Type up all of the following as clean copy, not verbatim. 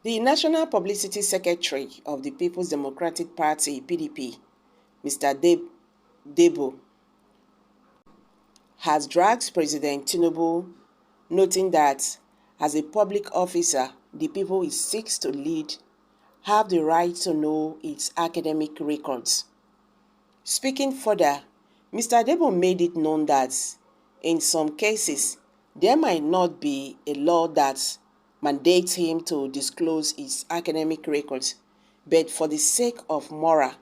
The National Publicity Secretary of the People's Democratic Party, PDP, Mr. Debo, has dragged President Tinubu, noting that as a public officer, the people he seeks to lead have the right to know its academic records. Speaking further, Mr. Debo made it known that in some cases, there might not be a law that mandates him to disclose his academic records, but for the sake of morale,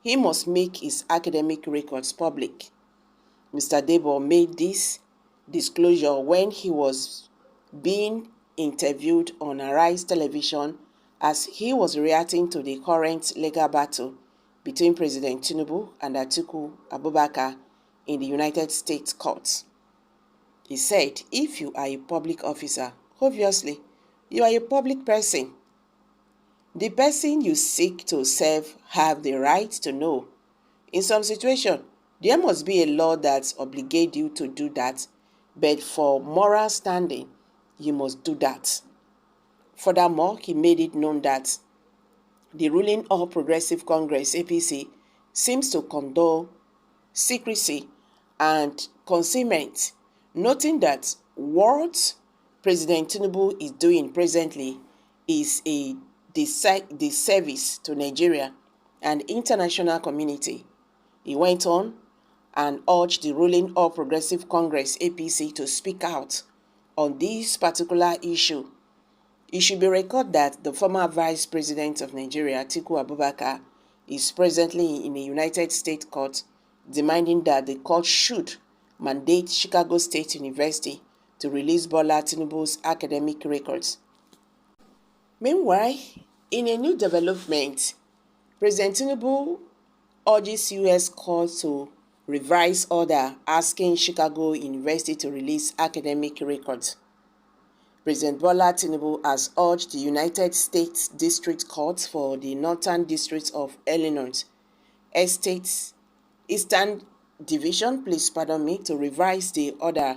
he must make his academic records public. Mr. Debo made this disclosure when he was being interviewed on Arise television as he was reacting to the current legal battle between President Tinubu and Atiku Abubakar in the United States courts. He said, if you are a public officer, obviously, you are a public person. The person you seek to serve have the right to know. In some situations, there must be a law that obligates you to do that, but for moral standing, you must do that. Furthermore, he made it known that the ruling All Progressive Congress, APC, seems to condone secrecy and concealment, noting that what President Tinubu is doing presently is a disservice to Nigeria and international community. He went on and urged the ruling All Progressive Congress, APC, to speak out on this particular issue. It should be recorded that the former Vice President of Nigeria, Atiku Abubakar, is presently in the United States court demanding that the court should mandate Chicago State University to release Bola Tinubu's academic records. Meanwhile, in a new development, President Tinubu urges U.S. court to revise order asking Chicago University to release academic records. President Bola Tinubu has urged the United States District Court for the Northern District of Illinois Eastern Division, to revise the order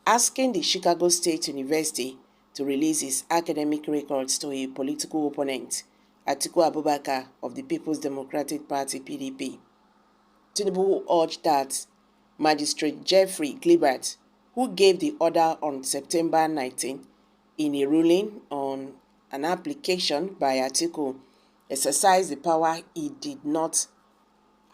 asking the Chicago State University to release its academic records to a political opponent, Atiku Abubakar of the People's Democratic Party, PDP. Tinubu urged that Magistrate Jeffrey Glibert, who gave the order on September 19, in a ruling on an application by Atiku, exercised the power he did not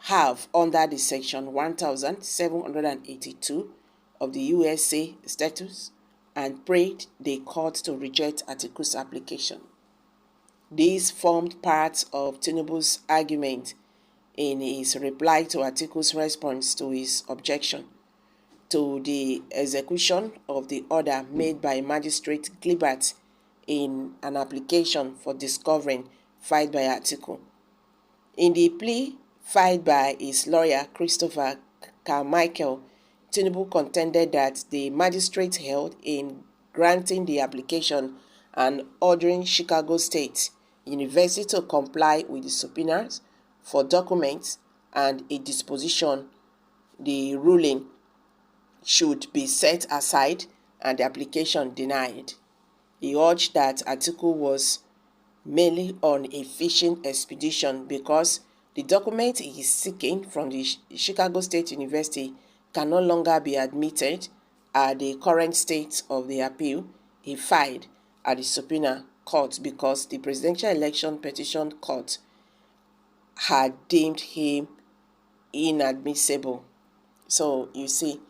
have under the Section 1782 of the USA Statutes and prayed the court to reject Atiku's application. This formed part of Tinubu's argument in his reply to Atiku's response to his objection to the execution of the order made by Magistrate Glibert in an application for discovering filed by Atiku. In the plea filed by his lawyer Christopher Carmichael, Tinubu contended that the magistrate held in granting the application and ordering Chicago State University to comply with the subpoenas for documents and a disposition, the ruling should be set aside and the application denied. He urged that Atiku was merely on a fishing expedition because the document he is seeking from the Chicago State University can no longer be admitted at the current state of the appeal he filed at the subpoena court because the Presidential Election Petition Court had deemed him inadmissible. So you see,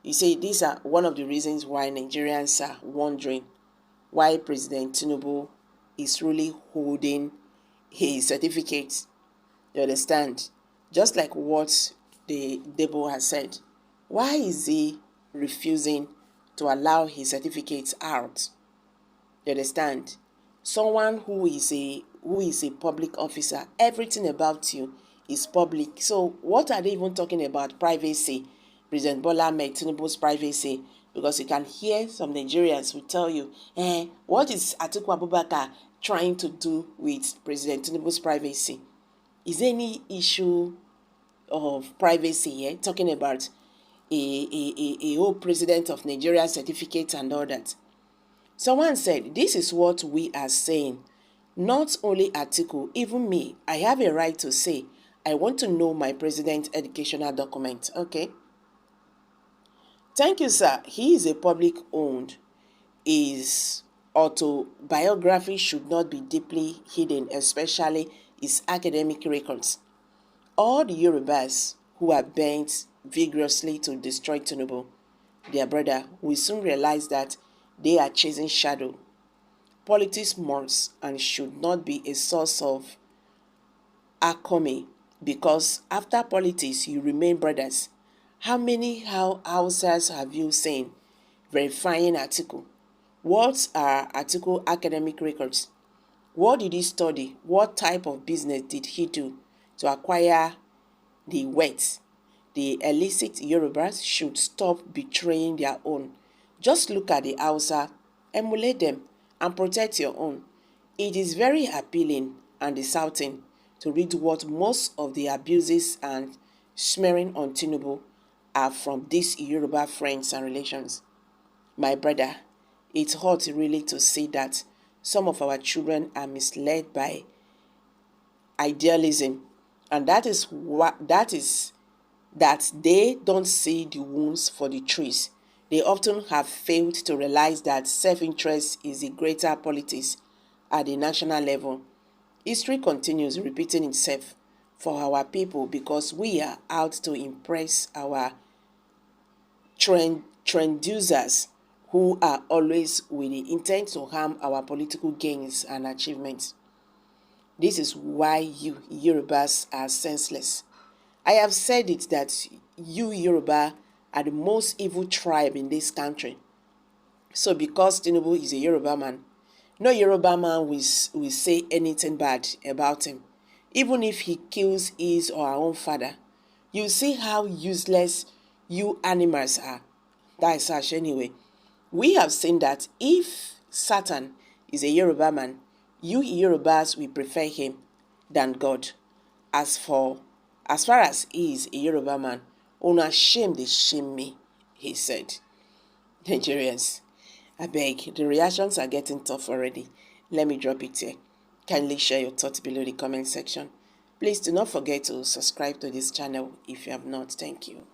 these are one of the reasons why Nigerians are wondering why President Tinubu is really holding his certificates. You understand? Just like what the Debo has said. Why is he refusing to allow his certificates out? You understand? Someone who is a public officer, everything about you is public. So what are they even talking about privacy? President Bola Ahmed Tinubu's privacy, because you can hear some Nigerians who tell you, what is Atiku Abubakar trying to do with President Tinubu's privacy? Is there any issue of privacy here? Talking about a whole president of Nigeria certificate and all that. Someone said, this is what we are saying. Not only Atiku, even me, I have a right to say, I want to know my president's educational document, okay? Thank you, sir. He is a public owned. His autobiography should not be deeply hidden, especially his academic records. All the Yorubas who are bent vigorously to destroy Tinubu, their brother, will soon realize that they are chasing shadow. Politics must and should not be a source of acme, because after politics you remain brothers. How many houses have you seen verifying article? What are article academic records? What did he study? What type of business did he do to acquire the wealth? The illicit Yorubas should stop betraying their own. Just look at the Hausa, emulate them, and protect your own. It is very appealing and disheartening to read what most of the abuses and smearing on Tinubu are from these Yoruba friends and relations. My brother, it hurts really to see that some of our children are misled by idealism, and that they don't see the wounds for the trees. They often have failed to realize that self-interest is a greater politics at the national level. History continues repeating itself for our people because we are out to impress our trendusers who are always with the intent to harm our political gains and achievements. This is why you Yorubas are senseless. I have said it that you Yoruba are the most evil tribe in this country. So because Tinubu is a Yoruba man, no Yoruba man will say anything bad about him. Even if he kills his or our own father, you see how useless you animals are. That is harsh anyway. We have seen that if Satan is a Yoruba man, you Yorubas will prefer him than God. As far as he is a Yoruba man, una shame they shame me, he said. Nigerians, I beg, the reactions are getting tough already. Let me drop it here. Kindly share your thoughts below the comment section. Please do not forget to subscribe to this channel if you have not. Thank you.